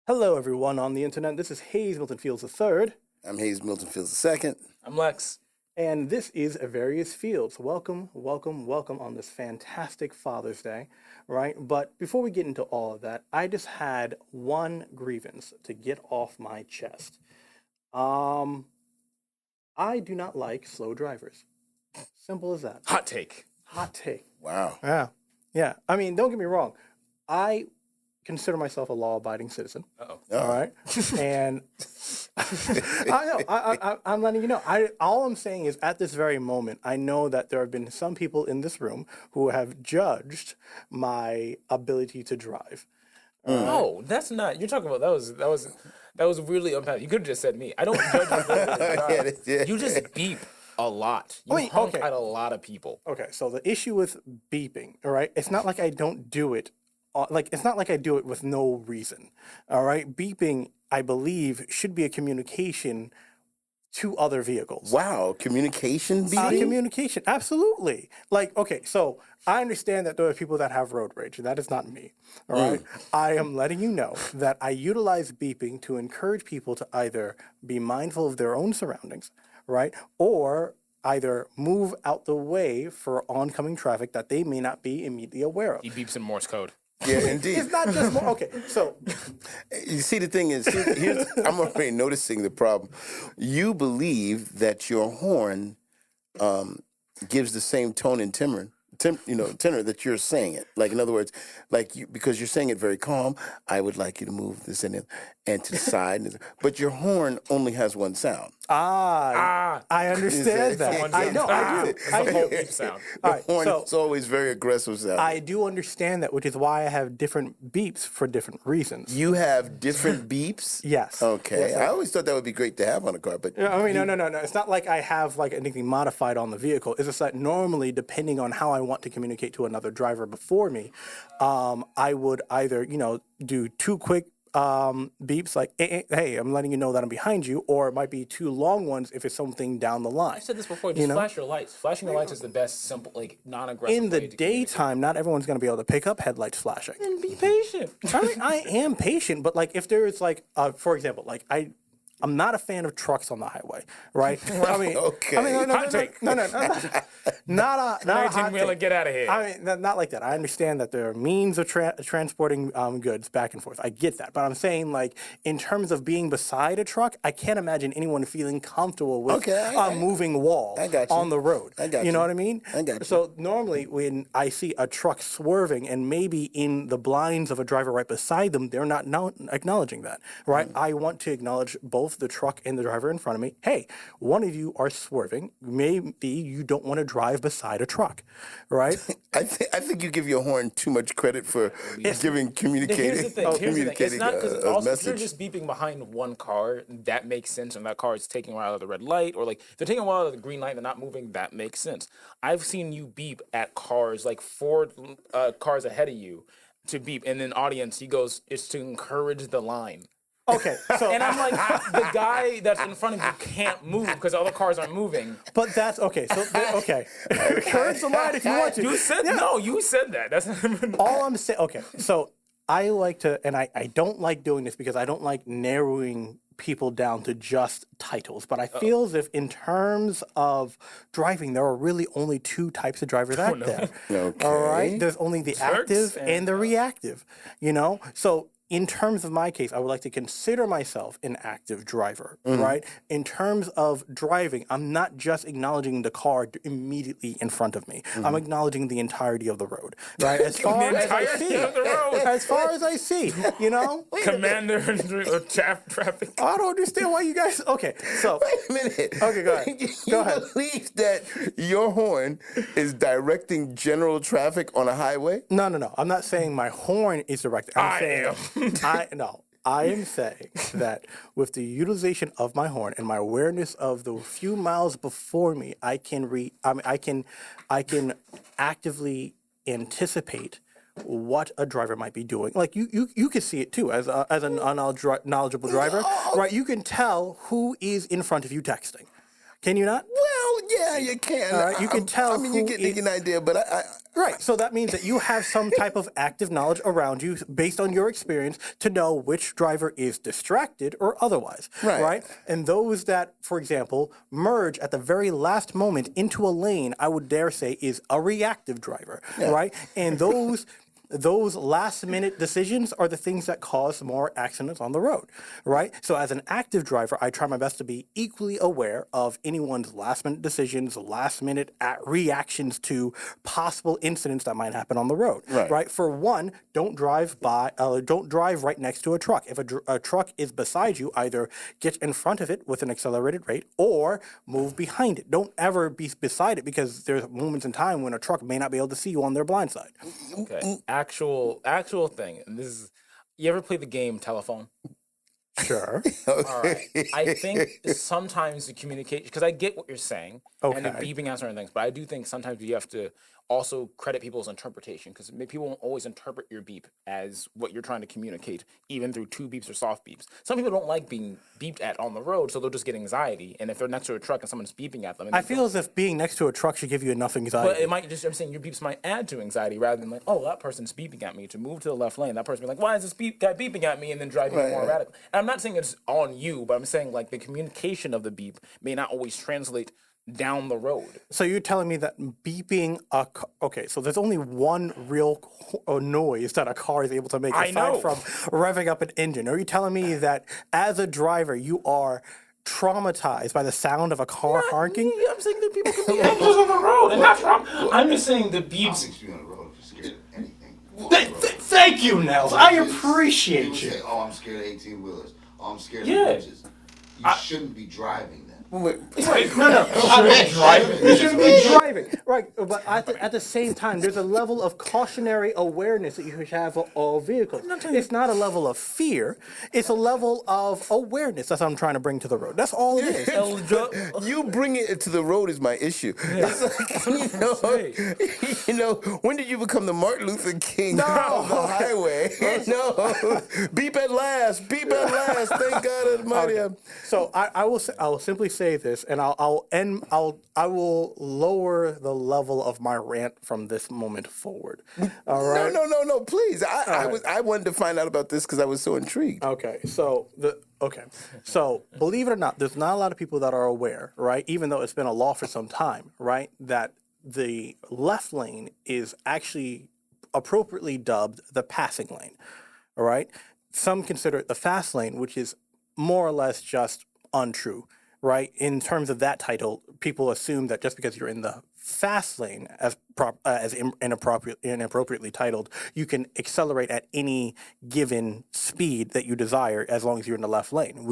Hello, everyone on the internet. This is Hayes Milton Fields III, I'm Hayes Milton Fields II. I'm Lex. and this is Various Fields. Welcome, welcome, welcome on this fantastic Father's Day, right? But before we get into all of that, I just had one grievance to get off my chest. I do not like slow drivers. Simple as that. Hot take. Hot take. Wow. Yeah. I mean, don't get me wrong. I consider myself a law-abiding citizen. Uh-oh. All right, and I know I'm letting you know. All I'm saying is, at this very moment, I know that there have been some people in this room who have judged my ability to drive. No, that's not. You're talking about that was really unpacked. You could have just said me. I don't judge your ability to drive. You just beep a lot. You honk at a lot of people. Okay, so the issue with beeping, all right, it's not like I don't do it. It's not like I do it with no reason. All right, beeping, I believe, should be a communication to other vehicles. Wow. Communication beeping? Communication, absolutely. Like, okay, so I understand that there are people that have road rage, and that is not me. All right, I am letting you know that I utilize beeping to encourage people to either be mindful of their own surroundings, right, or either move out the way for oncoming traffic that they may not be immediately aware of. He beeps in Morse code. Yeah, indeed. It's not just more. Okay, so You see, the thing is, I'm already noticing the problem. You believe that your horn gives the same tone and tenor that you're saying it. Like, in other words, because you're saying it very calm, I would like you to move this and to the side. But your horn only has one sound. I understand that. I know, I do. It's a whole beep sound. The All right, horn so is always very aggressive sound. I do understand that, which is why I have different beeps for different reasons. You have different beeps? Yes. Okay. Yes, I always thought that would be great to have on a car, but I mean, no. It's not like I have like anything modified on the vehicle. It's just that normally, depending on how I want to communicate to another driver before me, I would either, do two quick beeps like, hey, I'm letting you know that I'm behind you, or it might be two long ones if it's something down the line. I said this before. Just flash your lights. Flashing your lights is the best, simple, non-aggressive. In the way to daytime, not everyone's going to be able to pick up headlights flashing. And be patient. I mean, I am patient, but like if there is like, for example, like I'm not a fan of trucks on the highway, right? I mean, Okay. I mean, Hot take. not a hot 19-wheeler, take. get out of here. I mean, not like that. I understand that there are means of transporting goods back and forth. I get that, but I'm saying like in terms of being beside a truck, I can't imagine anyone feeling comfortable with a moving wall on the road. I got you know what I mean? I got you. So normally when I see a truck swerving and maybe in the blinds of a driver right beside them, they're not acknowledging that, right? I want to acknowledge both the truck and the driver in front of me. Hey, one of you are swerving. Maybe you don't want to drive beside a truck, right? I think you give your horn too much credit for giving communicating. Here's the thing. It's not because also if you're message. just beeping behind one car, that makes sense, and that car is taking a while out of the red light, or like if they're taking a while out of the green light, they're not moving. That makes sense. I've seen you beep at cars like four cars ahead of you to beep, and then audience, he goes, "It's to encourage the line." Okay, so And I'm like, the guy that's in front of you can't move because other cars aren't moving. but that's okay. So okay, encourage the line if you want to. You said no. You said that. That's All I'm saying. Okay, so I like to, and I don't like doing this because I don't like narrowing people down to just titles. But I feel as if in terms of driving, there are really only two types of drivers out there. Okay. All right, there's only the active and, and the reactive. So. In terms of my case, I would like to consider myself an active driver, right? In terms of driving, I'm not just acknowledging the car immediately in front of me. I'm acknowledging the entirety of the road, right? As far as I see, as far as I see, Commander of traffic. I don't understand why you guys. Okay, so Wait a minute. Okay, go ahead. You believe that your horn is directing general traffic on a highway? no. I'm not saying my horn is directed. I'm saying I am saying that with the utilization of my horn and my awareness of the few miles before me, I can actively anticipate what a driver might be doing. Like you can see it too as a knowledgeable driver, right? You can tell who is in front of you texting. Can you not? Well, Yeah, you can. All right, you can tell I mean, you who get it- an idea, but Right. So that means that you have some type of active knowledge around you based on your experience to know which driver is distracted or otherwise. Right. And those that, for example, merge at the very last moment into a lane, I would dare say is a reactive driver. Yeah. Right. And those last minute decisions are the things that cause more accidents on the road, right? So as an active driver, I try my best to be equally aware of anyone's last minute decisions, last minute reactions to possible incidents that might happen on the road, Right. For one, don't drive right next to a truck. If a truck is beside you, either get in front of it with an accelerated rate or move behind it. Don't ever be beside it because there's moments in time when a truck may not be able to see you on their blind side. Okay. Actual thing. And this is, you ever play the game Telephone? Sure. All right. I think sometimes the communication, because I get what you're saying, and the Okay. beeping out certain things, but I do think sometimes you have to also credit people's interpretation, because people won't always interpret your beep as what you're trying to communicate, even through two beeps or soft beeps. Some people don't like being beeped at on the road, so they'll just get anxiety. And if they're next to a truck and someone's beeping at them, and I feel as if being next to a truck should give you enough but anxiety. it might just, I'm saying your beeps might add to anxiety rather than like, oh, that person's beeping at me, to move to the left lane. That person be like, why is this guy beeping at me? And then drive even more erratic. And I'm not saying it's on you, but I'm saying like the communication of the beep may not always translate down the road. So you're telling me that beeping okay, so there's only one real noise that a car is able to make I know. aside from revving up an engine. Are you telling me that as a driver you are traumatized by the sound of a car honking? I'm saying that people can be anxious on the road, and that's wrong. I'm just saying the I don't beeps. think you on the road if you're scared of anything. Thank you, Nels. I appreciate People you. say, "Oh, I'm scared of 18-wheelers. Oh, I'm scared Yeah. of bridges." You shouldn't be driving them. No, you shouldn't be driving. Right, but at the same time, there's a level of cautionary awareness that you should have of all vehicles. It's not a level of fear. It's a level of awareness. That's what I'm trying to bring to the road. That's all it is. you bringing it to the road is my issue. It's like, when did you become the Martin Luther King of the highway? Beep at last, thank God Almighty. So I will simply say this, and I will lower the level of my rant from this moment forward. All right. No, please. I wanted to find out about this because I was so intrigued. Okay, so believe it or not, there's not a lot of people that are aware, right? Even though it's been a law for some time, right? That the left lane is actually appropriately dubbed the passing lane. All right. Some consider it the fast lane, which is more or less just untrue, right? In terms of that title, people assume that just because you're in the fast lane, as inappropriately titled, you can accelerate at any given speed that you desire as long as you're in the left lane.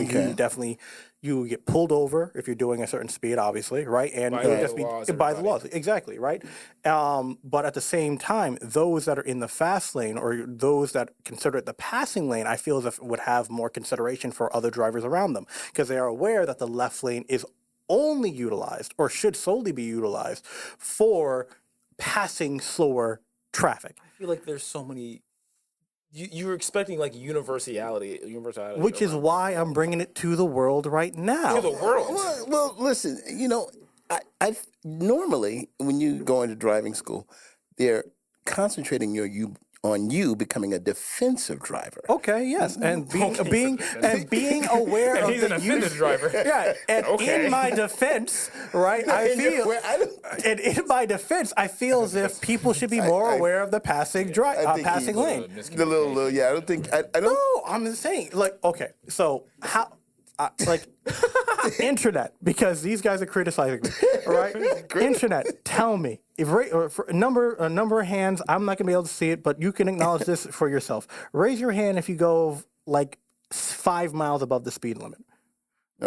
You get pulled over if you're doing a certain speed, obviously, right? And By it would the just be laws, by the everybody. laws, exactly, right? But at the same time, those that are in the fast lane or those that consider it the passing lane, I feel as if would have more consideration for other drivers around them because they are aware that the left lane is only utilized or should solely be utilized for passing slower traffic. I feel like there's so many. You're expecting like universality, Which is why I'm bringing it to the world right now. to the world. Well, listen, I normally when you go into driving school, they're concentrating on you becoming a defensive driver. Okay, yes, and being aware And of he's an the offended driver. Yeah, and Okay. in my defense, right, and in my defense, I feel as if people should be more aware of the passing passing lane. The little, yeah. I don't think I don't. No, I'm just saying, like, okay, so how, internet, because these guys are criticizing me, all right? Internet, tell me, for a number of hands, I'm not gonna be able to see it, but you can acknowledge this for yourself. Raise your hand if you go like 5 miles above the speed limit.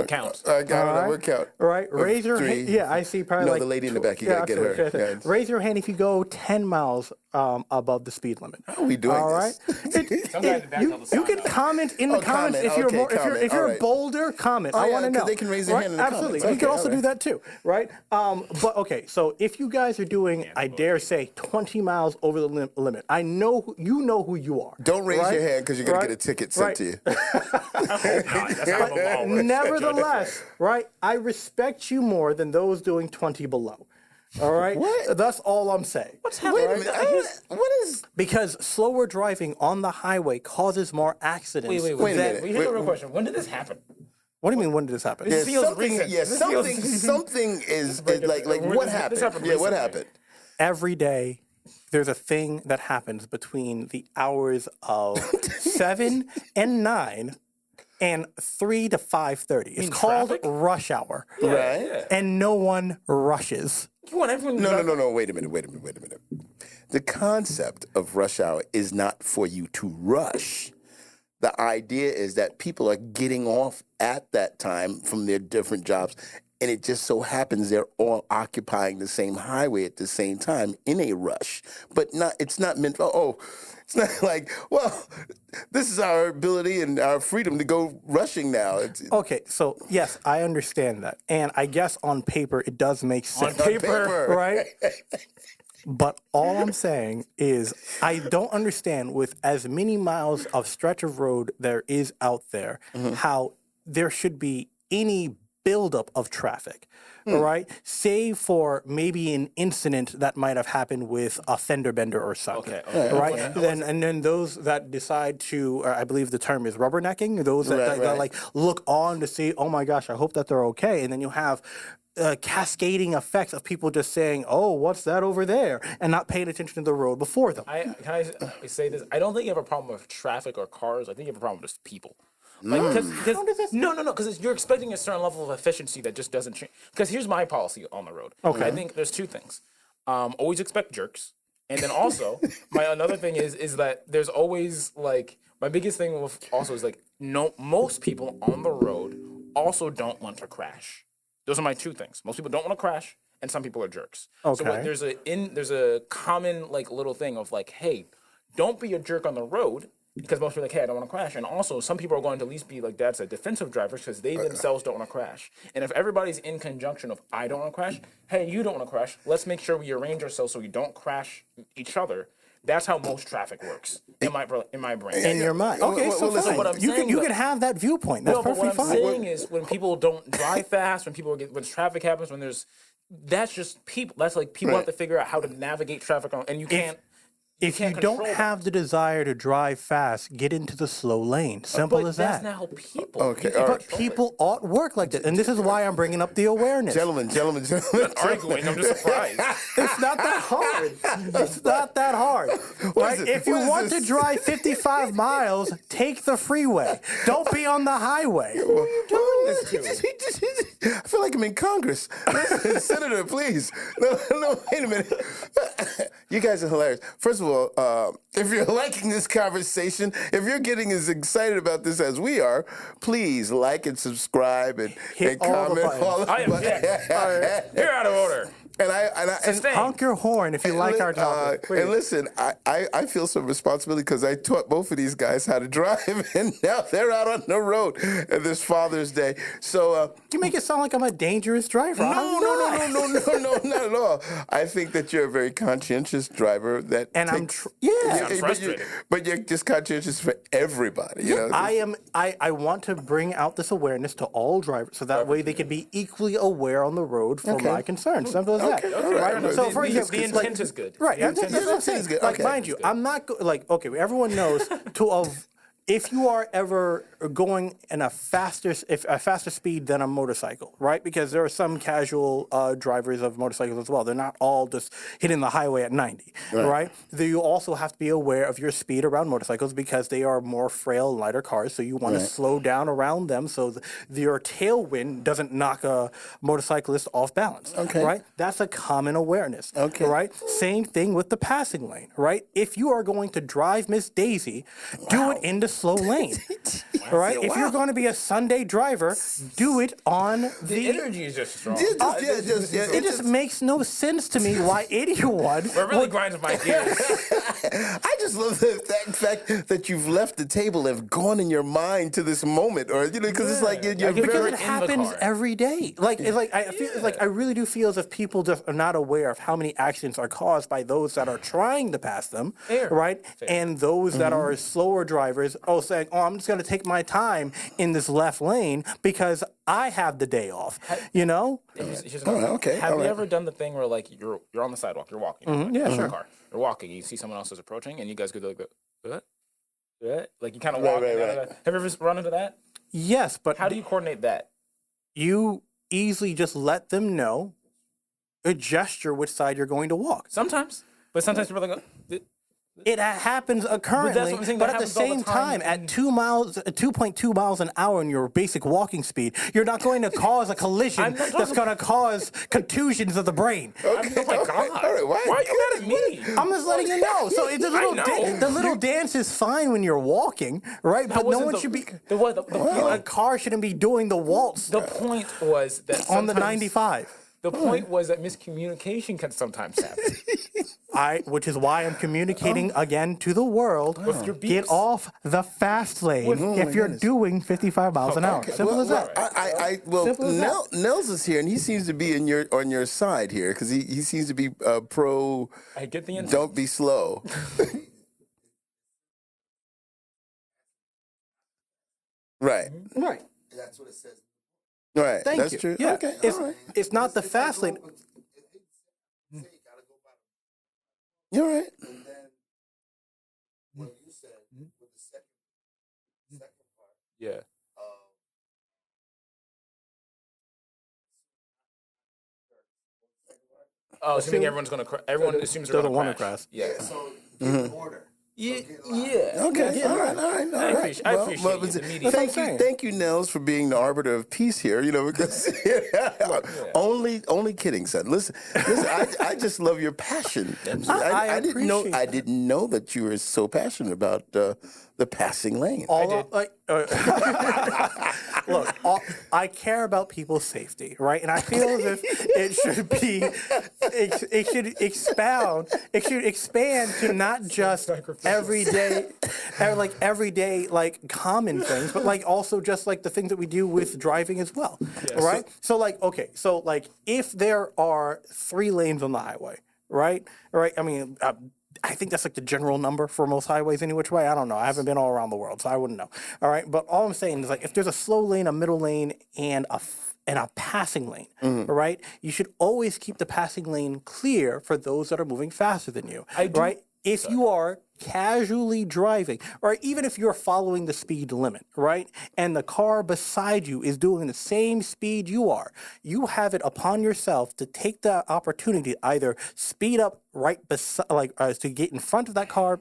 Counts. I don't know what count. All right, raise your hand. three. Yeah, I see. Probably No, like the lady in the back. You gotta get her. absolutely. Yeah. Raise your hand if you go 10 miles above the speed limit. How are we doing All right. this? Some guy in the back held the You sign can up. comment in the Oh, comments comment. if you're Okay, more, comment. if you're All a right. bolder comment. Oh, I yeah, want to 'cause know. they can raise their hand in the Absolutely. comments. You can Okay, also all do right. that too, right? But okay, so if you guys are doing, I dare say, 20 miles over the limit, I know you know who you are. Don't raise right? your hand because you're gonna Right? get a ticket sent Right. to you. I hope not. That's not the law. Nevertheless, right, I respect you more than those doing 20 below. All right? What? That's all I'm saying. What's Wait happening? a minute. What is? Because slower driving on the highway causes more accidents. Wait. Wait a minute. Here's a real question. When did this happen? What do you mean, when did this happen? This feels something. recent. Yeah, This something. feels- Something is Break it- like when what this happened? happened Yeah, what recently. happened? Every day there's a thing that happens between the hours of 7 and 9 and 3 to 5:30. It's called traffic? rush hour. Right. Yeah. And no one rushes. You want everyone to No. Wait a minute. The concept of rush hour is not for you to rush. The idea is that people are getting off at that time from their different jobs, and it just so happens they're all occupying the same highway at the same time in a rush. But it's not meant for, it's not like, well, this is our ability and our freedom to go rushing now. Okay, so yes, I understand that. And I guess on paper it does make sense. paper. Right? But all I'm saying is I don't understand with as many miles of stretch of road there is out there, how there should be any buildup of traffic. All right, save for maybe an incident that might have happened with a fender bender or something. Okay. Right. Then those that decide to, or I believe the term is rubbernecking. Those that Right. like look on to see, oh my gosh, I hope that they're okay. And then you have cascading effects of people just saying, oh, what's that over there, and not paying attention to the road before them. Can I say this? I don't think you have a problem with traffic or cars. I think you have a problem with just people. Like, because you're expecting a certain level of efficiency that just doesn't change. Because here's my policy on the road. Okay. I think there's two things. Always expect jerks, and then also another thing is that there's always like my biggest thing with also is like most people on the road also don't want to crash. Those are my two things. Most people don't want to crash, and some people are jerks. Okay. So there's a common like little thing of like, hey, don't be a jerk on the road. Because most people are like, hey, I don't want to crash. And also, some people are going to at least be, like Dad said, defensive drivers because they themselves don't want to crash. And if everybody's in conjunction of, I don't want to crash, hey, you don't want to crash, let's make sure we arrange ourselves so we don't crash each other. That's how most traffic works in my brain. In your mind. Okay, so listen, fine. what I'm You saying, can though- have that viewpoint. That's No, but perfectly what I'm fine. saying is when people don't drive fast, when traffic happens, that's just people. That's like people have to figure out how to navigate traffic, and you can't. If you can't don't control have the desire to drive fast, get into the slow lane. Simple But as that's that. not how people. Okay, you can't all right. But control it. people ought work like that. And this is why I'm bringing up the awareness. Gentlemen. arguing. I'm just surprised. It's not that hard. It's not that hard. Right? is it? If you What is want this? to drive 55 miles, take the freeway. Don't be on the highway. Who are you doing this to? I feel like I'm in Congress. Senator, please. No, wait a minute. You guys are hilarious. First of all, if you're liking this conversation, if you're getting as excited about this as we are, please like and subscribe and Hit all the comment. buttons. I am dead. You're out of order. And Honk your horn if you like our topic. Please. and listen, I feel some responsibility because I taught both of these guys how to drive, and now they're out on the road at this Father's Day. So You make it sound like I'm a dangerous driver. no, not at all. I think that you're a very conscientious driver. And I'm frustrated. but you're just conscientious for everybody. You know, I want to bring out this awareness to all drivers so that way they can be equally aware on the road for Okay. my concerns. Simple as that. Okay, all right. Right? So for example, the intent is good. Right. That's what I'm intent saying. is good. Like, Okay. mind you, I'm not okay. Everyone knows if you are ever going in a faster speed than a motorcycle, right? Because there are some casual drivers of motorcycles as well. They're not all just hitting the highway at 90, right? You also have to be aware of your speed around motorcycles because they are more frail, lighter cars. So you want to slow down around them so your tailwind doesn't knock a motorcyclist off balance, right? That's a common awareness, right? Same thing with the passing lane, right? If you are going to drive Miss Daisy, do it in the slow lane. All right. If you're going to be a Sunday driver, do it on The energy is just strong. It just makes no sense to me why anyone. It really grinds my gears. I just love the fact that you've left the table and have gone in your mind to this moment, or because it's like you're Because Because very. it in the happens car. every day. Like it's like I feel it's like I really do feel as if people just are not aware of how many accidents are caused by those that are trying to pass them, Fair. right? Fair. And those that are slower drivers saying, oh, I'm just going to take my time in this left lane because I have the day off, you know? Here's All right, another- okay, Have all you right. ever done the thing where like you're on the sidewalk, you're walking, yeah, in sure. a car, you're walking, you see someone else is approaching, and you guys go like, what? Like you kind of Right, walk. right. Have you ever run into that? Yes, but How do you coordinate that? you easily just let them know a gesture which side you're going to walk. Sometimes, but sometimes people are like, It happens currently, I'm saying, but that at the happens all the same time time, at 2.2 miles an hour in your basic walking speed, you're not going to cause a collision I'm not that's talking- going to cause contusions of the brain. oh my god, all right, why? why are you mad at me? I'm just letting you know. So it's a little know. the little dance is fine when you're walking, right? But no wasn't one the- should be. The what? The A point. car shouldn't be doing the waltz The point was that on the sometimes- 95. The point was that miscommunication can sometimes happen. Which is why I'm communicating again to the world. With your Get beeps. off the fast lane Oh if my you're goodness. doing 55 miles an hour. Simple as that. Well, Simple as that. Nels is here, and he seems to be on your side here because he seems to be pro. I get the intent. Don't be slow. Right. Right. That's what it says. Right. Thank That's you. true. Yeah. Okay. It's, all right. it's not the fast lane. You're right. And then what you said with the second part, Yeah. Oh, assuming everyone's gonna. Everyone assumes they're doesn't gonna want to crash. crash. Yeah. so get order. Yeah. So get Yeah. Okay. All right. I appreciate you, the media. Thank you, Nels, for being the arbiter of peace here. You know, because only kidding, son. Listen. I just love your passion. I didn't know. appreciate I that. didn't know that you were so passionate about the passing lane. I care about people's safety, right? And I feel as if it should be, it should expand to not just everyday, common things, but like also just like the things that we do with driving as well, right? So if there are 3 lanes on the highway, right? I mean. I think that's like the general number for most highways any which way. I don't know. I haven't been all around the world, so I wouldn't know. All right. But all I'm saying is like if there's a slow lane, a middle lane, and a passing lane, all right, you should always keep the passing lane clear for those that are moving faster than you. Right? If you are casually driving, or even if you're following the speed limit, right, and the car beside you is doing the same speed you are, you have it upon yourself to take the opportunity to either speed up right beside, to get in front of that car,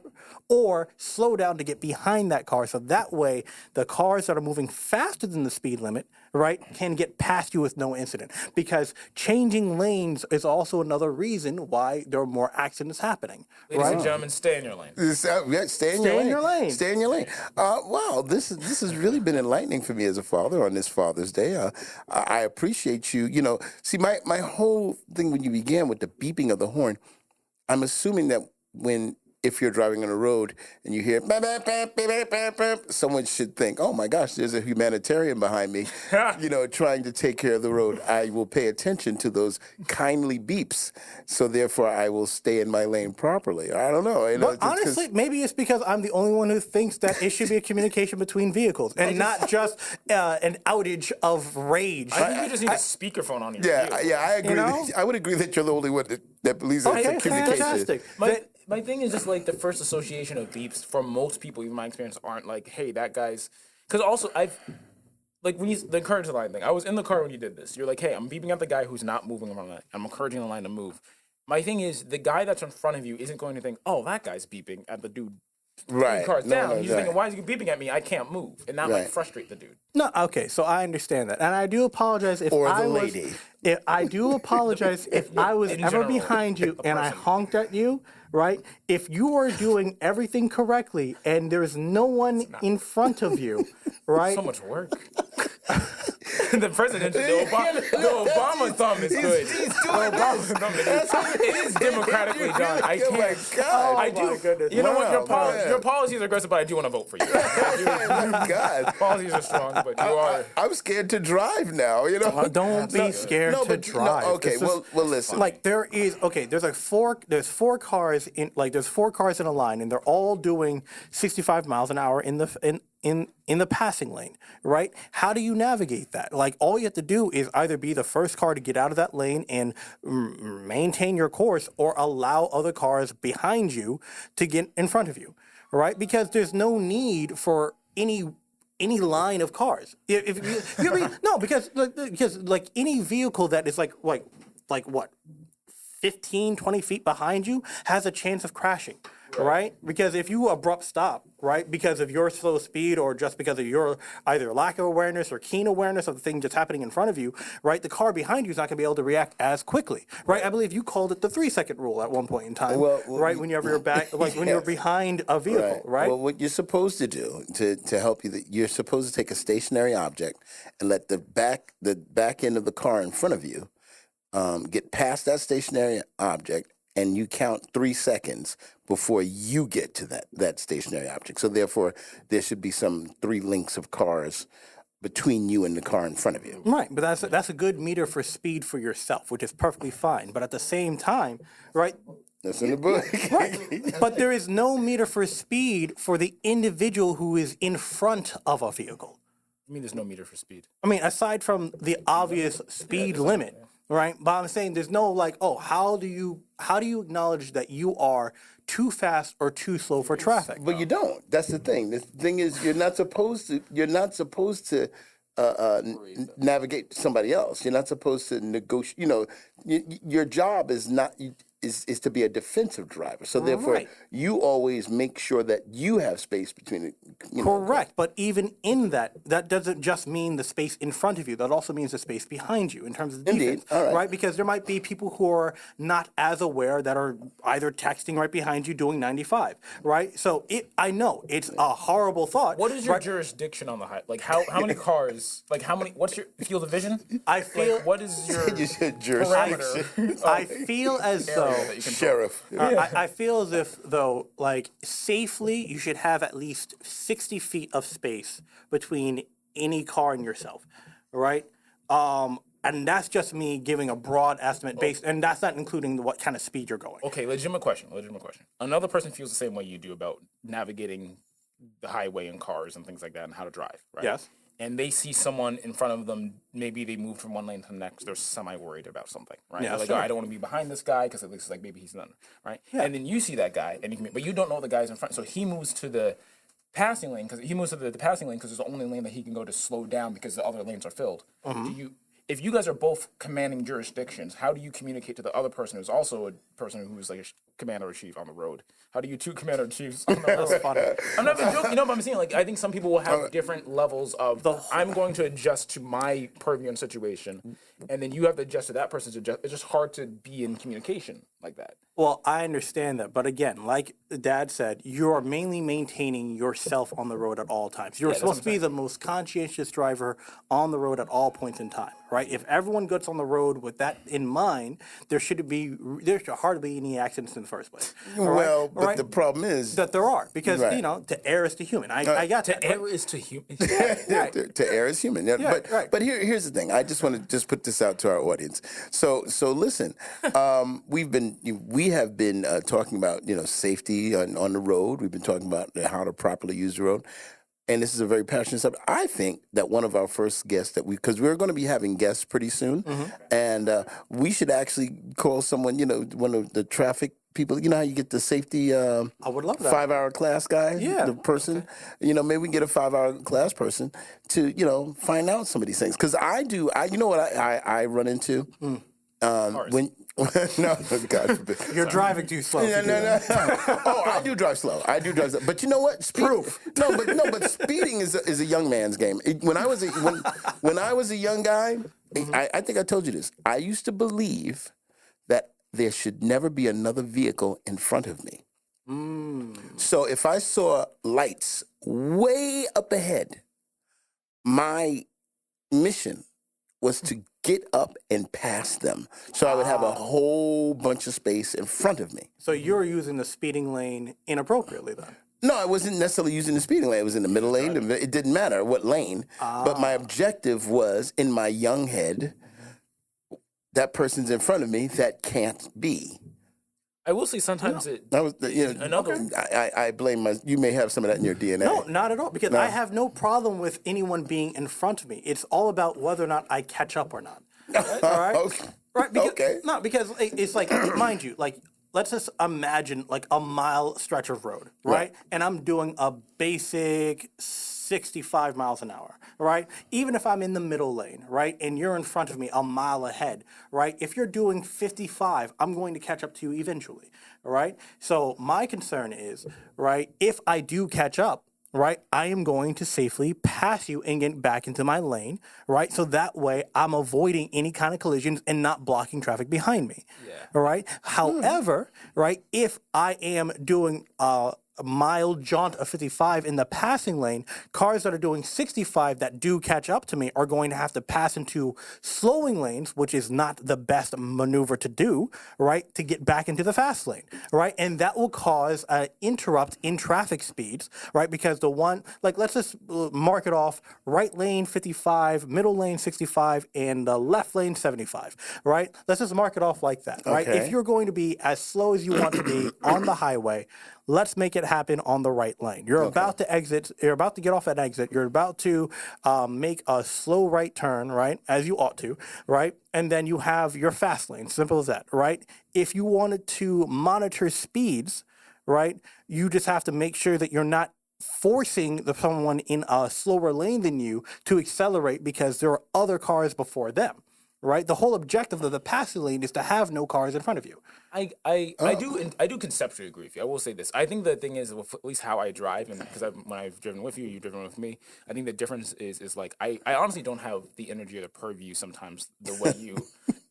or slow down to get behind that car. So that way, the cars that are moving faster than the speed limit, right, can get past you with no incident. Because changing lanes is also another reason why there are more accidents happening. Ladies Right? and gentlemen, stay in your lane. Stay in your lane. Stay in your lane. Wow, this has really been enlightening for me as a father on this Father's Day. I appreciate you. You know, see, my whole thing when you began with the beeping of the horn, I'm assuming that if you're driving on a road and you hear "Bap, bap, bap, bap, bap, bap," someone should think, oh my gosh, there's a humanitarian behind me, trying to take care of the road. I will pay attention to those kindly beeps, so therefore I will stay in my lane properly. I don't know. But honestly, maybe it's because I'm the only one who thinks that it should be a communication between vehicles and not just an outage of rage. I think you just need a speakerphone on your vehicle. I agree. You know? I would agree that you're the only one that believes that it's a communication. Fantastic. My thing is just like the first association of beeps for most people, even my experience, aren't like, hey, that guy's. Because also when the encouraging the line thing, I was in the car when you did this. You're like, hey, I'm beeping at the guy who's not moving around the line. I'm encouraging the line to move. My thing is the guy that's in front of you isn't going to think, oh, that guy's beeping at the dude. Right. Cars down. He's right. thinking, why is he beeping at me? I can't move, and that might Right. frustrate the dude. No, okay, so I understand that, and I do apologize if Or the I was. lady. If I do apologize if I was In ever general, behind you a and I person. honked at you, right? If you are doing everything correctly and there's no one in front of you, right? So much work. The presidential, the Obama thumb is good. The Obama thumb it is democratically done. I Oh my can't. God. I do. my goodness. You know what? Wow, man. Your policies are aggressive, but I do want to vote for you. Oh my God. Policies are strong, but you are. I'm scared to drive now. You know. Don't be scared to drive. Okay. This is- Well, listen. Like there's like four cars in a line, and they're all doing 65 miles an hour in the passing lane, right? How do you navigate that? Like all you have to do is either be the first car to get out of that lane and maintain your course, or allow other cars behind you to get in front of you, right? Because there's no need for any line of cars. Because like any vehicle that is like what 15, 20 feet behind you has a chance of crashing, right? Because if you abrupt stop, right, because of your slow speed or just because of your either lack of awareness or keen awareness of the thing just happening in front of you, right, the car behind you is not going to be able to react as quickly, right? I believe you called it the 3-second rule at one point in time, right? Whenever you're back, like when you're behind a vehicle, right? Well, what you're supposed to do to help you, you're supposed to take a stationary object and let the back end of the car in front of you get past that stationary object, and you count 3 seconds before you get to that stationary object. So therefore, there should be some 3 links of cars between you and the car in front of you. Right, but that's a good meter for speed for yourself, which is perfectly fine. But at the same time, right? That's in the book. Right. But there is no meter for speed for the individual who is in front of a vehicle. I mean, there's no meter for speed. I mean, aside from the obvious speed limit, right? But I'm saying there's no like, oh, how do you acknowledge that you are too fast or too slow for traffic? But you don't. That's the thing. The thing is, you're not supposed to navigate somebody else. You're not supposed to negotiate. You know, your job is not is to be a defensive driver. So therefore, Right. you always make sure that you have space between it. You know, Correct, but even in that doesn't just mean the space in front of you. That also means the space behind you in terms of Indeed. defense, All right. Because there might be people who are not as aware that are either texting right behind you doing 95, right? So I know it's a horrible thought. What is your right? jurisdiction on the high? Like how many cars? Like how many? What's your field of vision? I feel Like, what is your You said jurisdiction. parameter? I feel as though that you control? Sheriff. I feel as if, though, like safely, you should have at least 60 feet of space between any car and yourself, right? And that's just me giving a broad estimate based, and that's not including what kind of speed you're going. Okay, legitimate question. Another person feels the same way you do about navigating the highway and cars and things like that and how to drive, right? Yes. And they see someone in front of them, maybe they moved from one lane to the next, they're semi-worried about something, right? Yeah, They're like, sure. oh, I don't want to be behind this guy because it looks like maybe he's not, right? Yeah. And then you see that guy, but you don't know the guy's in front, so he moves to the passing lane because it's the only lane that he can go to slow down because the other lanes are filled. If you guys are both commanding jurisdictions, how do you communicate to the other person who's also a person who's like a commander or chief on the road? How do you two commander chiefs on the road? Funny. I'm not even joking. You know what I'm saying? Like, I think some people will have different levels of. I'm going to adjust to my purview and situation, and then you have to adjust to that person's adjust. It's just hard to be in communication like that. Well, I understand that, but again, like Dad said, you are mainly maintaining yourself on the road at all times. You're that's supposed what to be the most conscientious driver on the road at all points in time, right? If everyone gets on the road with that in mind, there should hardly be any accidents in the first place. all right? Well, All but right? the problem is that there are because Right. to err is to human. I got that. Error is to human. Right. to err is human. Yeah, right. but here's the thing. I just want to just put this out to our audience. So listen, we have been talking about safety on the road. We've been talking about how to properly use the road. And this is a very passionate subject. I think that one of our first guests because we're going to be having guests pretty soon, and we should actually call someone, one of the traffic people. You know how you get the safety I would love that. 5-hour class guy, Yeah. the person. Maybe we can get a 5-hour class person to find out some of these things. Because you know what I run into when. No, God forbid. You're driving too slow. No. Oh, I do drive slow. But you know what? Proof. But speeding is a young man's game. When I was a young guy, I think I told you this. I used to believe that there should never be another vehicle in front of me. So if I saw lights way up ahead, my mission was to get up and pass them. So I would have a whole bunch of space in front of me. So you're using the speeding lane inappropriately then? No, I wasn't necessarily using the speeding lane. It was in the middle lane. It didn't matter what lane. But my objective was, in my young head, that person's in front of me. That can't be. I will say sometimes it. That was, Another. I blame my. You may have some of that in your DNA. No, not at all. Because I have no problem with anyone being in front of me. It's all about whether or not I catch up or not. All right. Okay. Right. Because, Okay. No, because it's like, mind you, like, let's just imagine like a mile stretch of road, right? And I'm doing a basic 65 miles an hour, right? Even if I'm in the middle lane, right? And you're in front of me a mile ahead, right? If you're doing 55, I'm going to catch up to you eventually, all right? So my concern is, right, if I do catch up, right, I am going to safely pass you and get back into my lane, right? So that way I'm avoiding any kind of collisions and not blocking traffic behind me. Yeah. All right. However, right, if I am doing a mild jaunt of 55 in the passing lane, cars that are doing 65 that do catch up to me are going to have to pass into slowing lanes, which is not the best maneuver to do, right, to get back into the fast lane, right? And that will cause an interrupt in traffic speeds, right? Because the one, like, let's just mark it off, right lane 55, middle lane 65, and the left lane 75, right? Let's just mark it off like that, right? Okay. If you're going to be as slow as you want to be on the highway, let's make it happen on the right lane. You're about to exit. You're about to get off an exit. You're about to make a slow right turn, right, as you ought to, right? And then you have your fast lane. Simple as that, right? If you wanted to monitor speeds, right, you just have to make sure that you're not forcing someone in a slower lane than you to accelerate because there are other cars before them. Right, the whole objective of the passing lane is to have no cars in front of you. I do conceptually agree with you. I will say this. I think the thing is, with at least how I drive, and because when I've driven with you, you've driven with me. I think the difference is like I honestly don't have the energy or the purview sometimes the way you.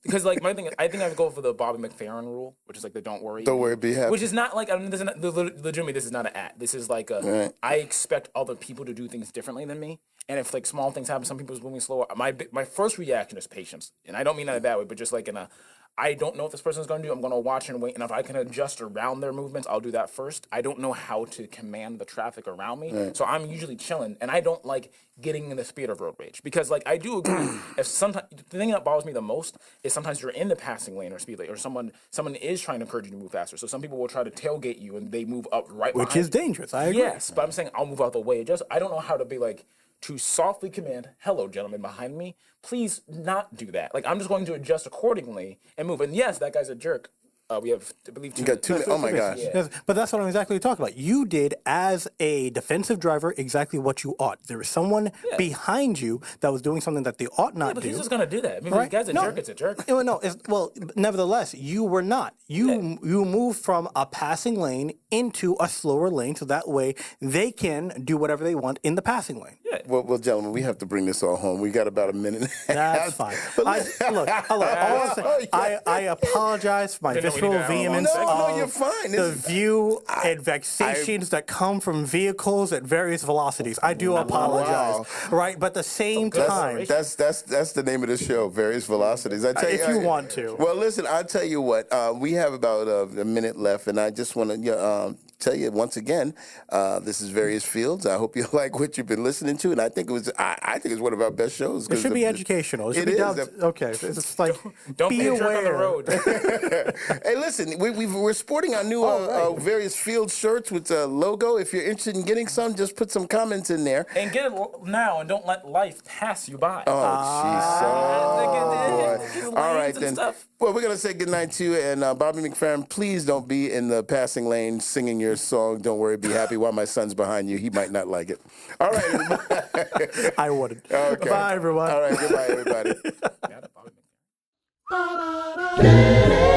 Because like my thing, I think I would go for the Bobby McFerrin rule, which is like the don't worry, be happy. which is not like this is not, legitimately this is not an at. This is like a I expect other people to do things differently than me. And if like small things happen, some people's moving slower. My first reaction is patience, and I don't mean that that way, but just like I don't know what this person's going to do. I'm going to watch and wait, and if I can adjust around their movements, I'll do that first. I don't know how to command the traffic around me, so I'm usually chilling, and I don't like getting in the speed of road rage because like I do agree. If sometimes the thing that bothers me the most is sometimes you're in the passing lane or speed lane, or someone is trying to encourage you to move faster. So some people will try to tailgate you, and they move up right, Which behind is dangerous. I agree. Yes, but I'm saying I'll move out the way. Just I don't know how to be like. To softly command, hello, gentleman behind me, please not do that. Like, I'm just going to adjust accordingly and move. And yes, that guy's a jerk. We have, I believe, two. You got 2 minutes. Oh my gosh. Yeah. Yes, but that's what I'm exactly talking about. You did, as a defensive driver, exactly what you ought. There was someone behind you that was doing something that they ought not But do. he's just going to do that. I mean, Right? if the guy's a No. jerk, it's a jerk. Well, nevertheless, you were not. You moved from a passing lane into a slower lane, so that way they can do whatever they want in the passing lane. Yeah. Well, gentlemen, we have to bring this all home. We got about a minute and a half. That's fine. I apologize for my Didn't know we visceral needed an hour long vehemence segment. No, of you're fine. the view and vexations that come from vehicles at various velocities. I do apologize, right? But at the same time, That's the name of the show, Various Velocities. I tell if you want to. Well, listen, I'll tell you what. We have about a minute left, and I just want to tell you once again, this is Various Fields. I hope you like what you've been listening to, and I think I think it's one of our best shows. It should be educational. It should It be is. dubbed, okay. It's like Don't be be a jerk on the aware. road. Hey, listen, we're sporting our new Various Fields shirts with the logo. If you're interested in getting some, just put some comments in there. And get it now, and don't let life pass you by. Oh, jeez. Oh, Just boy. All right, lanes and then. stuff. Well, we're going to say goodnight to you. And Bobby McFerrin, please don't be in the passing lane singing your song, Don't Worry, Be Happy, while my son's behind you. He might not like it. All right. I wouldn't. Okay. Bye, everyone. All right. Goodbye, everybody. Yeah, the Bobby McFerrin.